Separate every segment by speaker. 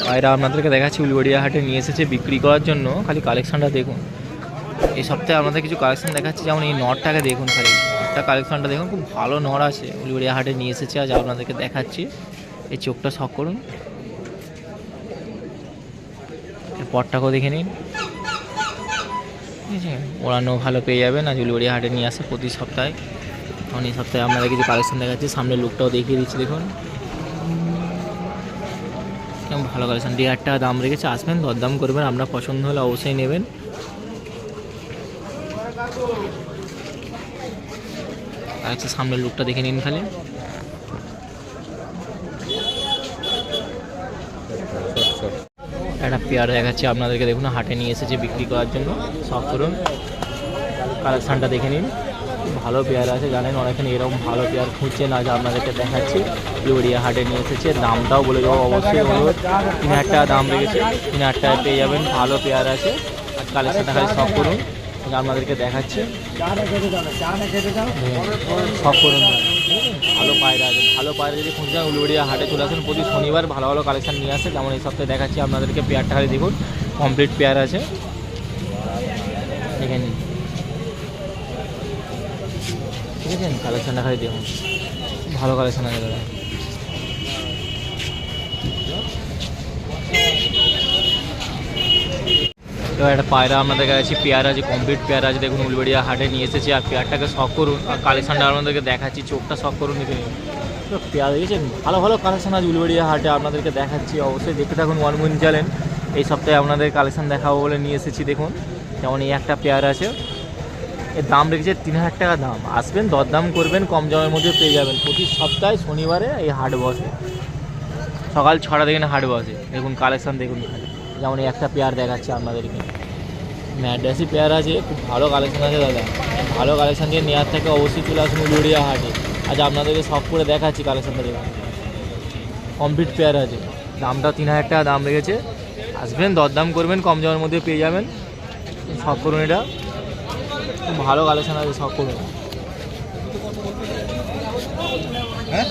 Speaker 1: পায়রা আপনাদেরকে দেখাচ্ছি উলুবেড়িয়া হাটে নিয়ে এসেছে বিক্রি করার জন্য। খালি কালেকশনটা দেখুন। এই সপ্তাহে আপনাদের কিছু কালেকশন দেখাচ্ছি, যেমন এই নটটাকে দেখুন, খালি নটটা কালেকশনটা দেখুন, খুব ভালো নট আছে। উলুবেড়িয়া হাটে নিয়ে এসেছে, আজ আপনাদেরকে দেখাচ্ছি। এই চোখটা শখ করুন, এর পরটাকেও দেখে নিন। ঠিক আছে, ওড়ানো ভালো পেয়ে যাবেন। আজ উলুবেড়িয়া হাটে নিয়ে আসে প্রতি সপ্তাহে। কারণ এই সপ্তাহে আপনাদের কিছু কালেকশন দেখাচ্ছি, সামনে লুকটাও দেখিয়ে দিচ্ছি দেখুন। কেমন ভালো কালেকশন, 1,500 টাকা দাম রেখেছে। আসবেন, দরদাম করবেন, আপনার পছন্দ হলে অবশ্যই নেবেন। আচ্ছা, সামনের লুকটা দেখে নিন খালি। একটা পেয়ার দেখাচ্ছি আপনাদেরকে, দেখুন হাটে নিয়ে এসেছে বিক্রি করার জন্য। সব করুন, কালেকশানটা দেখে নিন। ভালো পেয়ার আছে, জানেন অনেকখানি এরকম ভালো পেয়ার খুঁজছেন, আজ আপনাদেরকে দেখাচ্ছি। উলুবেড়িয়া হাটে নিয়ে এসেছে, দামটাও বলে দেবো অবশ্যই। 3,000 টাকা দাম রেখেছে, 3,000 টাকায় পেয়ে যাবেন। ভালো পেয়ার আছে, আর কালেকশানটা খালি সব করুন, আপনাদেরকে দেখাচ্ছে। সব করুন, ভালো পায়রা আছে। ভালো পায়রা যদি খুঁজছেন উলুবেড়িয়া হাটে চলে আসেন। প্রতি শনিবার ভালো ভালো কালেকশান নিয়ে আসে, যেমন এই সপ্তাহে দেখাচ্ছি আপনাদেরকে। পেয়ারটা খালি দেখুন, কমপ্লিট পেয়ার আছে, দেখে নিন। ঠিক আছে, কালেকশানটা খালি দেখুন, ভালো কালেকশান আছে দাদা। তো একটা পায়রা আপনাদের কাছে পেয়ার আছে, কমপ্লিট পেয়ার আছে, দেখুন উলুবেড়িয়া হাটে নিয়ে এসেছি। আর পেয়ারটাকে শখ করুন, আর কালেকশানটা আপনাদেরকে দেখাচ্ছি। চোখটা শখ করুন, দেখে নিন। তো পেয়ার দেখেছেন, ভালো ভালো কালেকশান আছে উলুবেড়িয়া হাটে, আপনাদেরকে দেখাচ্ছি। অবশ্যই দেখতে থাকুন ওয়ান মুন চ্যানেল। এই সপ্তাহে আপনাদের কালেকশান দেখাবো বলে নিয়ে এসেছি। দেখুন, যেমন এই একটা পেয়ার আছে, এর দাম রেখেছে 3,000 টাকা দাম। আসবেন, দরদাম করবেন, কম দামের মধ্যে পেয়ে যাবেন। প্রতি সপ্তাহে শনিবারে এই হাট বসে, সকাল 6টা থেকে হাট বসে। দেখুন কালেকশান দেখুন, যেমন এই একটা পেয়ার দেখাচ্ছে আপনাদেরকে। ম্যাড্রাসি পেয়ার আছে, খুব ভালো কালেকশান আছে দাদা। ভালো কালেকশান দিয়ে নেওয়ার থেকে অবশ্যই চলে আসুন উলুবেড়িয়া হাটে। আজ আপনাদেরকে শখ করে দেখাচ্ছি কালেকশানটা দেখুন। কমপ্লিট পেয়ার আছে, দামটা 3,000 টাকা দাম রেখেছে। আসবেন, দরদাম করবেন, কম দামের মধ্যে পেয়ে যাবেন। শখ করুন, এটা খুব ভালো কালেকশান আছে, শখ করুন। হ্যাঁ,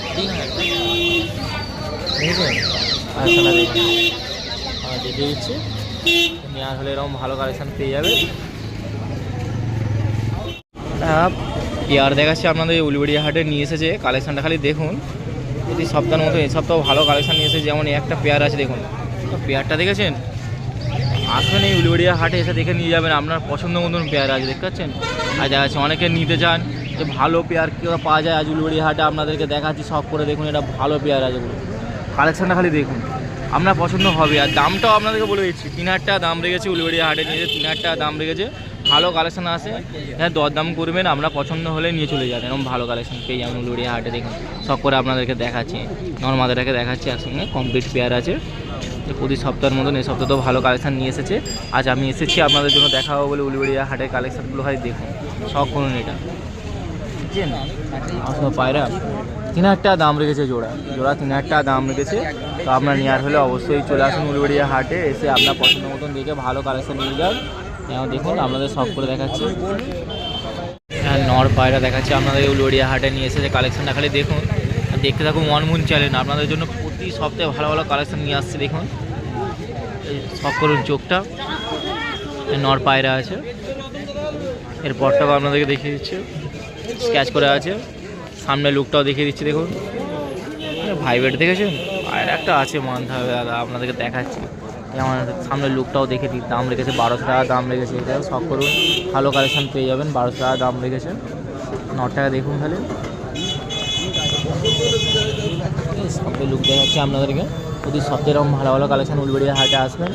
Speaker 1: দেখেছেন কালেকশানটা দেখুন, দেখিয়ে দিচ্ছি। নেওয়ার হলে এরকম ভালো কালেকশান পেয়ে যাবে। পেয়ার দেখাচ্ছি আপনাদের উলুবেড়িয়া হাটে নিয়ে এসেছে, কালেকশানটা খালি দেখুন। প্রতি সপ্তাহের মতো এই সপ্তাহ ভালো কালেকশান নিয়ে এসেছে। যেমন এই একটা পেয়ার আছে, দেখুন পেয়ারটা দেখেছেন। আসবেন, এই উলুবেড়িয়া হাটে এসে দেখে নিয়ে যাবেন, আপনার পছন্দ মতন পেয়ার আছে, দেখতে পাচ্ছেন। আর দেখা যাচ্ছে অনেকে নিতে চান যে ভালো পেয়ার কী পাওয়া যায়, আজ উলুবেড়িয়া হাটে আপনাদেরকে দেখাচ্ছি। সব করে দেখুন, এটা ভালো পেয়ার আছে, কালেকশানটা খালি দেখুন, আপনার পছন্দ হবে। আর দামটাও আপনাদেরকে বলে দিচ্ছি, 3,000 টাকা দাম রেখেছে। উলুবেড়িয়া হাটে নিয়ে 3,000 টাকা দাম রেখেছে। ভালো কালেকশান আছে, হ্যাঁ, দরদাম করবেন, আপনার পছন্দ হলে নিয়ে চলে যান। এরকম ভালো কালেকশান পেয়ে যাবেন উলুবেড়িয়া হাটে। দেখুন সব করে আপনাদেরকে দেখাচ্ছি, নর্মাদাটাকে দেখাচ্ছি একসঙ্গে। কমপ্লিট পেয়ার আছে। প্রতি সপ্তাহের মতন এই সপ্তাহ তো ভালো কালেকশান নিয়ে এসেছে। আজ আমি এসেছি আপনাদের জন্য দেখাবো বলে উলুবেড়িয়া হাটের কালেকশানগুলো হয় দেখুন। শখ করুন, এটা বুঝছেন। আসলে পায়রা 3,000 টাকা দাম রেখেছে, জোড়া 3,000 টাকা দাম রেখেছে। তো আপনার নেওয়ার হলে অবশ্যই চলে আসুন উলুবেড়িয়া হাটে, এসে আপনার পছন্দ মতন দেখে ভালো কালেকশান নিয়ে যান। দেখুন আপনাদের সব করে দেখাচ্ছি। নর পায়রা দেখাচ্ছি আপনাদের উলুবেড়িয়া হাটে নিয়ে এসেছে, কালেকশানটা খালি দেখুন। দেখতে থাকুন ওয়ান মুন চ্যানেল, আপনাদের জন্য প্রতি সপ্তাহে ভালো ভালো কালেকশান নিয়ে আসছে। দেখুন সব করুন, চোখটা নর পায়রা আছে। এর পরটাও আপনাদেরকে দেখিয়ে দিচ্ছি, স্ক্যাচ করে আছে। সামনে লুকটাও দেখিয়ে দিচ্ছি, দেখুন ভাইব্রেট দেখেছেন। আর একটা আছে মানতে হবে দাদা, আপনাদেরকে দেখাচ্ছি। যেমন সামনে লুকটাও দেখে দিই। দাম রেখেছে 1,200 টাকা দাম রেখেছে। এটাও সব করুন, ভালো কালেকশান পেয়ে যাবেন। 1,200 টাকা দাম রেখেছে। 9 টাকা দেখুন খালি, সব লুক দেখাচ্ছি আপনাদেরকে। প্রতি সপ্তাহে এরকম ভালো ভালো কালেকশান উলুবেড়িয়া হাটে আসবেন।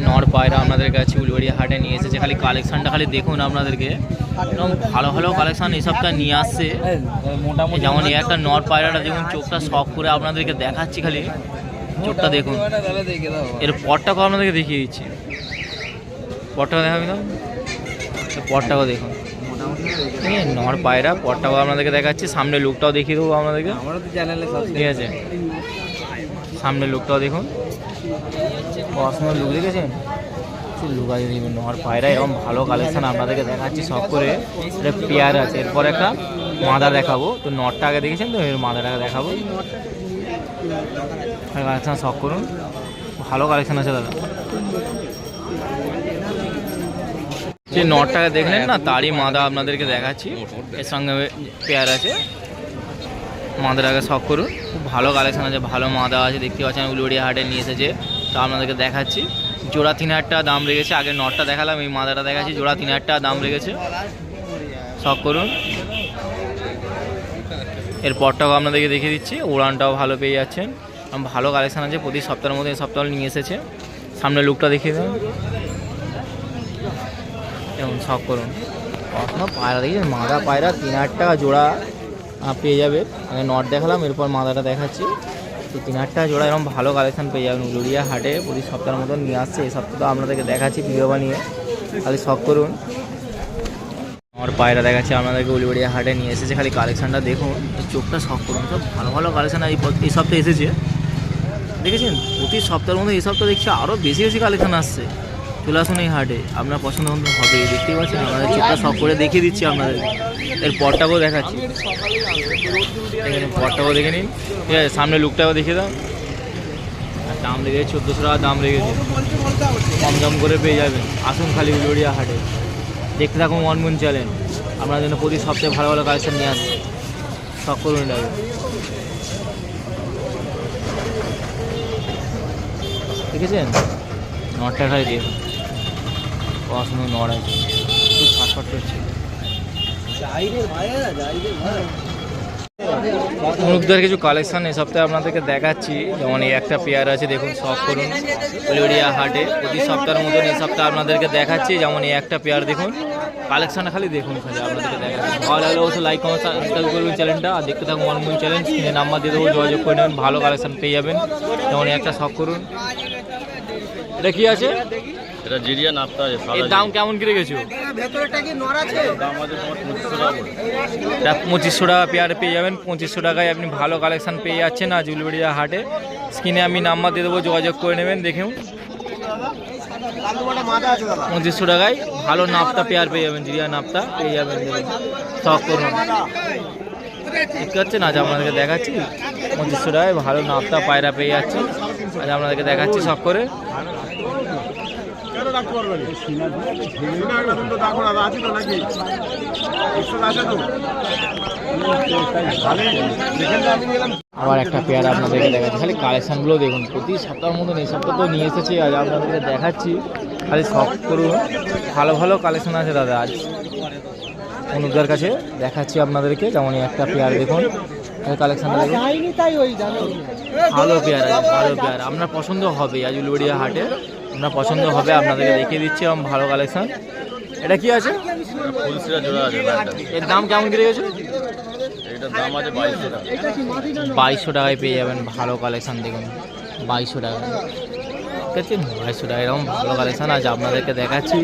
Speaker 1: নর পায়রা আপনাদের কাছে উলুবেড়িয়া হাটে নিয়ে এসেছে, খালি কালেকশানটা খালি দেখুন। আপনাদেরকে এরকম ভালো ভালো কালেকশান এই সপ্তাহে নিয়ে আসছে। যেমন এই একটা নর পায়রাটা দেখুন, চোখটা শখ করে আপনাদেরকে দেখাচ্ছি। খালি চোখটা দেখুন। এর পরটাকেও আপনাদেরকে দেখিয়ে দিচ্ছি, পরটাকে দেখাবি না, পরটাকেও দেখুন। ঠিক আছে, নর পায়রা, পরটাকেও আপনাদেরকে দেখাচ্ছি। সামনে লুকটাও দেখিয়ে দেবো আপনাদেরকে, ঠিক আছে। সামনে লুকটাও দেখুন, অসমের লুক দেখেছেন। লুকা দিবেন নর পায়রা এরকম ভালো কালেকশন আপনাদেরকে দেখাচ্ছি সব করে। এটা পেয়ার আছে, এরপর একটা মাদা দেখাবো। তো নটটা আগে দেখেছেন তো, এর মাদাটাকে দেখাবো। কালেকশন সব করুন, ভালো কালেকশন আছে দাদা। যে নটটাকে দেখলেন না, তারই মাদা আপনাদেরকে দেখাচ্ছি, এর সঙ্গে পেয়ার আছে। মাদাটাকে শখ করুন, খুব ভালো কালেকশন আছে, ভালো মাদা আছে, দেখতে পাচ্ছেন উলুবেড়িয়া হাটে নিয়ে এসেছে। তো আপনাদেরকে দেখাচ্ছি, জোড়া 3000 টাকা দাম রেখেছে। আগে নটটা দেখালাম, এই মাদাটা দেখাচ্ছি, জোড়া 3000 টাকা দাম রেখেছে, শখ করুন। এর পরটাও আপনাদেরকে দেখিয়ে দিচ্ছি, উড়ানটাও ভালো পেয়ে যাচ্ছেন, ভালো কালেকশন আছে। প্রতি সপ্তাহের মধ্যে এই সপ্তাহ নিয়ে এসেছে। সামনে লুকটা দেখিয়ে দেবেন, এরকম শখ করুন। কখনো পায়রা দেখেছেন, মাদা পায়রা 3000 টাকা জোড়া পেয়ে যাবে। আমি নট দেখালাম, এরপর মাদাটা দেখাচ্ছি। তো 3000 টাকা জোড়া এরকম ভালো কালেকশন পেয়ে যাবেন উলুবেড়িয়া হাটে। প্রতি সপ্তাহের মতন নিয়ে আসছে, এই সপ্তাহ আপনাদেরকে দেখাচ্ছি ভিডিও বানিয়ে, খালি শখ করুন। আমার পায়রা দেখাচ্ছি আপনাদেরকে, উলুবেড়িয়া হাটে নিয়ে এসেছে, খালি কালেকশানটা দেখুন, চোখটা শখ করুন। সব ভালো ভালো কালেকশান এই সপ্তাহে এসেছে, দেখেছেন। প্রতি সপ্তাহের মধ্যে এই সপ্তাহ দেখছি আরও বেশি বেশি কালেকশান আসছে। চলে আসুন এই হাটে, আপনার পছন্দ মতো হবে। দেখতেই পাচ্ছেন, আমাদের চোখটা শখ করে দেখিয়ে দিচ্ছি আপনাদের। এর পরটাকেও দেখাচ্ছি, এখানে পরটাকেও দেখে নিন, ঠিক আছে। সামনে লুকটাকেও দেখিয়ে দাও। আর দাম লেগেছে 1400 টাকা দাম লেগেছে, কম দাম করে পেয়ে যাবেন। আসুন খালি উলুবেড়িয়া হাটে, দেখতে থাকুন ওয়ান মুন চ্যানেল, আপনার জন্য প্রতি সপ্তাহে ভালো ভালো কালেকশন নিয়ে আসবে, শখ করুন এটাকে। দেখেছেন নটটা খালি দেখুন, পড়াশুনো নড় আছে, খুব ছটফট করছে। মুরগদের কিছু কালেকশন এই সপ্তাহে আপনাদেরকে দেখাচ্ছি, যেমন এই একটা পেয়ার আছে, দেখুন শখ করুন উলুবেড়িয়া হাটে। প্রতি সপ্তাহের মতন এই সপ্তাহে আপনাদেরকে দেখাচ্ছি, যেমন এই একটা পেয়ার দেখুন, কালেকশনটা খালি দেখুন, খালি আপনাদেরকে দেখাচ্ছি। ভালো লাগলে অবশ্যই লাইক কমেন্ট সাবস্ক্রাইব করবেন চ্যানেলটা, আর দেখতে থাকুন ওয়ান মুন চ্যানেল। স্ক্রিনে নাম্বার দিয়ে দেবো, যোগাযোগ করে নেবেন, ভালো কালেকশন পেয়ে যাবেন। যেমন এই একটা শখ করুন, এটা কি আছে?
Speaker 2: এটা জিরিয়া নাপতা আছে।
Speaker 1: এর দাম কেমন কি রেখেছো?
Speaker 3: ভেতরটা কি নর আছে?
Speaker 2: দাম আছে তোমার 2500 টাকা করে।
Speaker 1: এটা 2500 টাকা পেয়ার পেয়ে যাবেন। 2500 টাকায় আপনি ভালো কালেকশন পেয়ে যাচ্ছেন আজ উলুবেড়িয়া হাটে। স্ক্রিনে আমি নাম্বার দিয়ে দেবো, যোগাযোগ করে নেবেন। দেখুন 2500 টাকায় ভালো নাপতা পেয়ার পেয়ে যাবেন, জিরিয়া নাপতা পেয়ে যাবেন। দেখুন শখ করুন, দেখতে পাচ্ছেন। আজ আপনাদেরকে দেখাচ্ছি 2500 টাকায় ভালো নাপতা পায়রা পেয়ে যাচ্ছে, আজ আপনাদেরকে দেখাচ্ছি শখ করে। আবার একটা পেয়ার আপনাদেরকে দেখাচ্ছি, খালি কালেকশানগুলো দেখুন। প্রতি সপ্তাহের মতন এই সপ্তাহ তো নিয়ে এসেছি, আজ আপনাদেরকে দেখাচ্ছি, খালি শখ করুন। ভালো ভালো কালেকশন আছে দাদা আজ অনুপদার কাছে, দেখাচ্ছি আপনাদেরকে। যেমন একটা পেয়ার দেখুন, কালেকশনটা দেখুন, ভালো পেয়ার আছে, ভালো পেয়ার আপনার পছন্দ হবে। আজ উলুবেড়িয়া হাটে আপনার পছন্দ হবে, আপনাদেরকে দেখিয়ে দিচ্ছি এবং ভালো কালেকশন। এটা কি আছে?
Speaker 2: ফুলসিরা জোড়া আছে।
Speaker 1: এর দাম কেমন কি রেখেছো?
Speaker 2: এটার দাম আছে 2200 টাকা।
Speaker 1: 2200 টাকায় পেয়ে যাবেন ভালো কালেকশন, দেখুন 2200 টাকা, ঠিক আছে। 2200 টাকা এরকম ভালো কালেকশন আজ আপনাদেরকে দেখাচ্ছি।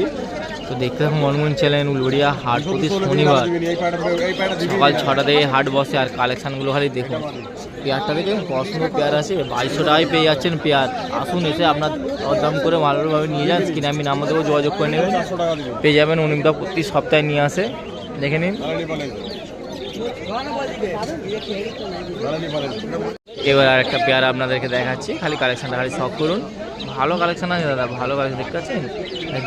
Speaker 1: তো দেখতে থাকুন মনমুন চ্যানেল। উলুবেড়িয়া হাট প্রতি শনিবার সকাল 6টা থেকে হাট বসে, আর কালেকশানগুলো খালি দেখুন। পেয়ারটা দেখুন, পছন্দ পেয়ার আছে, 2200 টাকায় পেয়ে যাচ্ছেন পেয়ার। আসুন এসে আপনার দাম করে ভালোভাবে নিয়ে যান। স্ক্রিনে আমি নাম্বার দেবো, যোগাযোগ করে নেবেন, পেয়ে যাবেন। অনুপদা প্রতি সপ্তাহে নিয়ে আসে, দেখে নিন। এবার আর একটা পেয়ার আপনাদেরকে দেখাচ্ছি, খালি কালেকশানটা খালি শখ করুন। ভালো কালেকশন আছে দাদা, ভালো কালেকশন দেখতে পাচ্ছেন,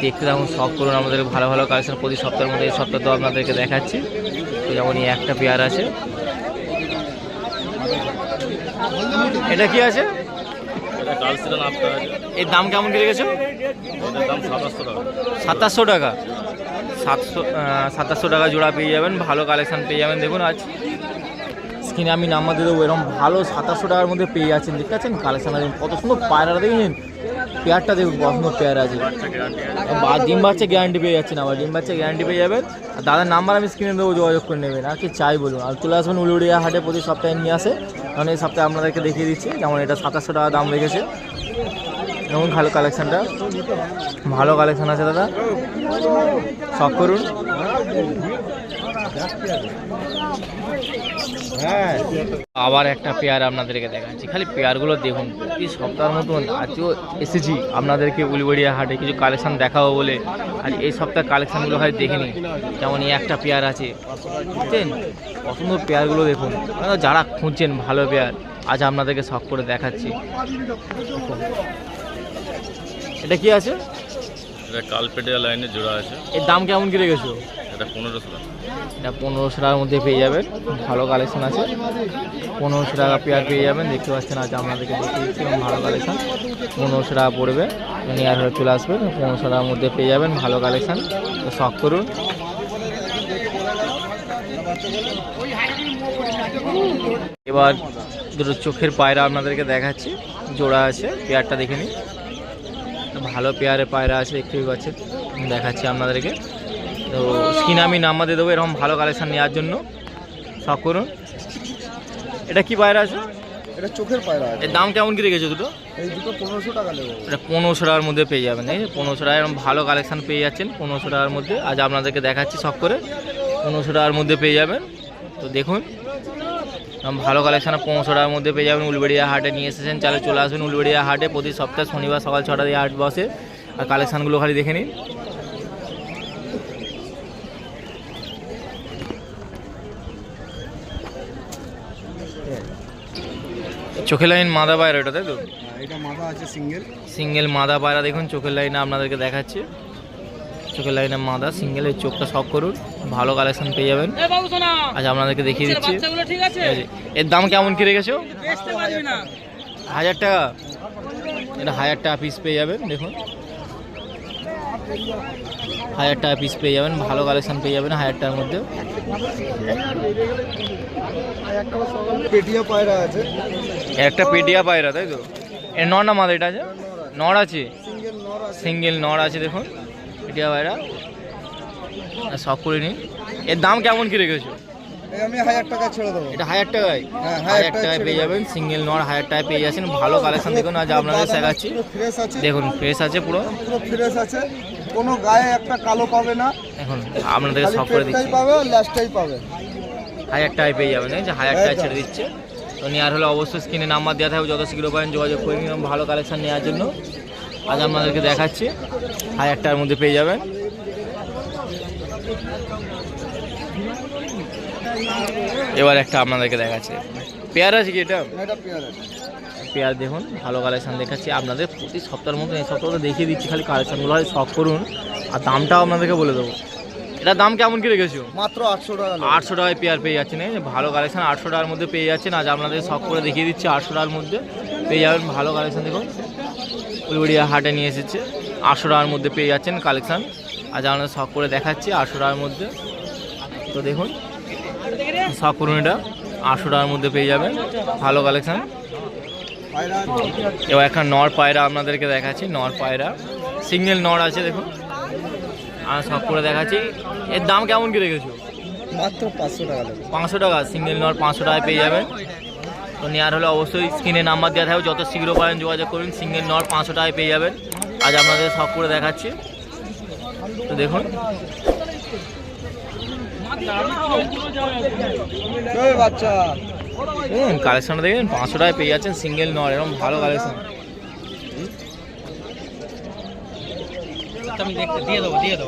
Speaker 1: দেখতে থাকুন, শখ করুন। আমাদের ভালো ভালো কালেকশন প্রতি সপ্তাহের মধ্যে এই সপ্তাহ তো আপনাদেরকে দেখাচ্ছি। তো যেমন এই একটা পেয়ার আছে, এটা কি আছে?
Speaker 2: এটা কালসিরা নাপতা আছে।
Speaker 1: এর দাম কেমন কি রেখেছো?
Speaker 2: এটার দাম 2700 টাকা।
Speaker 1: 2700 টাকা, 2700 টাকা জোড়া পেয়ে যাবেন, ভালো কালেকশন পেয়ে যাবেন। দেখুন আজ স্ক্রিনে আমি নাম্বার দিয়ে দেবো, এরকম ভালো 2700 টাকার মধ্যে পেয়ে যাচ্ছেন, দেখতে পাচ্ছেন কালেকশন আছে। কত সুন্দর পায়রাটা দেখেন, পেয়ারটা দেখুন কত সুন্দর পেয়ার আছে। ডিম বাচ্চা গ্যারান্টি পেয়ে যাচ্ছেন, আবার ডিম বাচ্চা গ্যারান্টি পেয়ে যাবেন। আর দাদার নাম্বার আমি স্ক্রিনে দেবো, যোগাযোগ করে নেবেন। আর কি চাই বলুন, আর চলে আসবেন উলুবেড়িয়া হাটে, প্রতি সপ্তাহে নিয়ে আসে। কারণ এই সপ্তাহে আপনাদেরকে দেখিয়ে দিচ্ছি, যেমন এটা 2700 টাকা দাম রেখেছে। যেমন ভালো কালেকশানটা, ভালো কালেকশান আছে দাদা, শখ করুন। আবার একটা পেয়ার আপনাদেরকে দেখাচ্ছি, খালি পেয়ারগুলো দেখুন। এই সপ্তাহের মতন আজও এসেছি আপনাদেরকে উলবেড়িয়া হাটে কিছু কালেকশন দেখাবো বলে। আর এই সপ্তাহের কালেকশানগুলো হয় দেখিনি, যেমন এই একটা পেয়ার আছে, বুঝছেন? পছন্দ পেয়ারগুলো দেখুন, আপনারা যারা খুঁজছেন ভালো পেয়ার, আজ আপনাদেরকে শখ করে দেখাচ্ছি। এটা কি আছে?
Speaker 2: এটা কালপেটিয়া লাইনে জোড়া আছে।
Speaker 1: এর দাম কেমন কি রেখেছো?
Speaker 2: এটা 1500 টাকা।
Speaker 1: এটা 1500 টাকার মধ্যে পেয়ে যাবেন, ভালো কালেকশন আছে। 1500 টাকা পেয়ার পেয়ে যাবেন, দেখতে পাচ্ছেন। আজ আপনাদেরকে দেখিয়ে দিচ্ছি এবং ভালো কালেকশন। 1500 টাকা পড়বে, নেওয়ার হয়ে চলে আসবেন। 1500 টাকার মধ্যে পেয়ে যাবেন, ভালো কালেকশন। তো শখ করুন। এবার দুটো চোখের পায়রা আপনাদেরকে দেখাচ্ছি, জোড়া আছে। পেয়ারটা দেখে নিন, ভালো পেয়ারের পায়রা আছে, দেখতেই পাচ্ছেন। দেখাচ্ছি আপনাদেরকে। তো স্ক্রিনে আমি নাম্বার দিয়ে দেবো, এরকম ভালো কালেকশন নেওয়ার জন্য শখ করুন। এটা কি পায়রা আছে?
Speaker 3: এটা চোখের পায়রা আছে।
Speaker 1: এর দাম কেমন কি রেখেছো দুটো?
Speaker 3: এই দুটো 1500 টাকা নেবো।
Speaker 1: এটা 1500 টাকার মধ্যে পেয়ে যাবেন, এই 1500 টাকা এরকম ভালো কালেকশন পেয়ে যাচ্ছেন 1500 টাকার মধ্যে। আজ আপনাদেরকে দেখাচ্ছি শখ করে, 1500 টাকার মধ্যে পেয়ে যাবেন। তো দেখুন, ভালো কালেকশন 1500 টাকার মধ্যে পেয়ে যাবেন। উলবেড়িয়া হাটে নিয়ে এসেছেন, চালে চলে আসবেন উলবেড়িয়া হাটে। প্রতি সপ্তাহে শনিবার সকাল 6টা দিয়ে হাট বসে। আর কালেকশানগুলো খালি দেখে নিন। চোখের লাইন মাদা পায়রা এটা, তাই তো?
Speaker 3: এটা মাথা আছে সিঙ্গেল।
Speaker 1: সিঙ্গেল মাদা পায়রা দেখুন, চোখের লাইনে আপনাদেরকে দেখাচ্ছি। চোখের লাইনে মাদা সিঙ্গেলের চোখটা শখ করুন, ভালো কালেকশন পেয়ে যাবেন। আজ আপনাদেরকে দেখিয়ে দিচ্ছি। এর দাম কেমন কি রেখেছো? 1000 টাকা। এটা 1000 টাকা পিস পেয়ে যাবেন, দেখুন 1000 টাকা পিস পেয়ে যাবেন, ভালো কালেকশন পেয়ে যাবেন 1000 টাকার মধ্যে।
Speaker 3: পেটিয়া পায়রা আছে।
Speaker 1: একটা পেটিয়া পায়রা, তাই তো? এর নর না মাদা? এটা আছে, নর আছে,
Speaker 3: সিঙ্গেল নর আছে।
Speaker 1: সিঙ্গেল নর আছে, দেখুন পেটিয়া পায়রা। শখ করে নিন। এর দাম কেমন কি রেখেছো?
Speaker 3: এই আমি 1000 টাকা ছেড়ে দেবো।
Speaker 1: এটা 1000 টাকায়?
Speaker 3: হ্যাঁ,
Speaker 1: 1000 টাকায় পেয়ে যাবেন, সিঙ্গেল নর 1000 টাকায় পেয়ে যাচ্ছেন, ভালো কালেকশন। দেখুন আজ আপনাদের দেখাচ্ছি,
Speaker 3: পুরো ফ্রেশ আছে।
Speaker 1: দেখুন ফ্রেশ আছে, পুরো
Speaker 3: পুরো ফ্রেশ আছে, কোনো গায়ে একটা কালো পাবে না।
Speaker 1: এখন আপনাদেরকে
Speaker 3: খালি
Speaker 1: শখ করে
Speaker 3: পেটটাই
Speaker 1: দিচ্ছি,
Speaker 3: পাবে, লাস্টটাই পাবে।
Speaker 1: 1000 টাকায় পেয়ে যাবেন, এই যে 1000 টাকায় ছেড়ে দিচ্ছে। তো নেওয়ার হলে অবশ্যই স্ক্রিনে নাম্বার দেওয়া থাকবে, যত শীঘ্র পারেন যোগাযোগ করে নিন ভালো কালেকশন নেওয়ার জন্য। আজ আপনাদেরকে দেখাচ্ছি 1000 টাকার মধ্যে পেয়ে যাবেন। এবার একটা আপনাদেরকে দেখাচ্ছি, পেয়ার আছে কি? এটা
Speaker 3: এটা পেয়ার আছে।
Speaker 1: পেয়ার দেখুন, ভালো কালেকশন দেখাচ্ছি আপনাদের। প্রতি সপ্তাহের মতো এই সপ্তাহে দেখিয়ে দিচ্ছি, খালি কালেকশনগুলো হয় শখ করুন। আর দামটাও আপনাদেরকে বলে দেবো। এটার দাম কেমন কি রেখেছো?
Speaker 3: মাত্র 800 টাকা।
Speaker 1: 800 টাকায় পেয়ার পেয়ে যাচ্ছেন, এই যে ভালো কালেকশন 800 টাকার মধ্যে পেয়ে যাচ্ছেন। আজ আপনাদের শখ করে দেখিয়ে দিচ্ছি, 800 টাকার মধ্যে পেয়ে যাবেন ভালো কালেকশন। দেখুন উলবেড়িয়া হাটে নিয়ে এসেছে, 800 টাকার মধ্যে পেয়ে যাচ্ছেন কালেকশন। আজ আপনাদের শখ করে দেখাচ্ছি 800 টাকার মধ্যে। তো দেখুন শখ করুন, এটা 800 টাকার মধ্যে পেয়ে যাবেন, ভালো কালেকশন।
Speaker 3: পায়রা আছে।
Speaker 1: এবার একটা নর পায়রা আপনাদেরকে দেখাচ্ছি, নর পায়রা সিঙ্গেল নর আছে, দেখুন আর শখ করে দেখাচ্ছি। এর দাম কেমন কি রেখেছো?
Speaker 3: মাত্র 500 টাকা নেবো।
Speaker 1: 500 টাকা, সিঙ্গেল নর 500 টাকায় পেয়ে যাবেন। তো নেওয়ার হলে অবশ্যই স্ক্রিনে নাম্বার দেওয়া থাকবে, যত শীঘ্র পারেন যোগাযোগ করুন। সিঙ্গেল নর 500 টাকায় পেয়ে যাবেন। আজ আপনাদের শখ করে দেখাচ্ছি। তো দেখুন
Speaker 3: এই বাচ্চা
Speaker 1: কালেকশনটা দেখেন, 500 টাকায় পেয়ে যাচ্ছেন সিঙ্গেল নর, এরকম ভালো কালেকশন। আমি দেখতে দিয়ে দেবো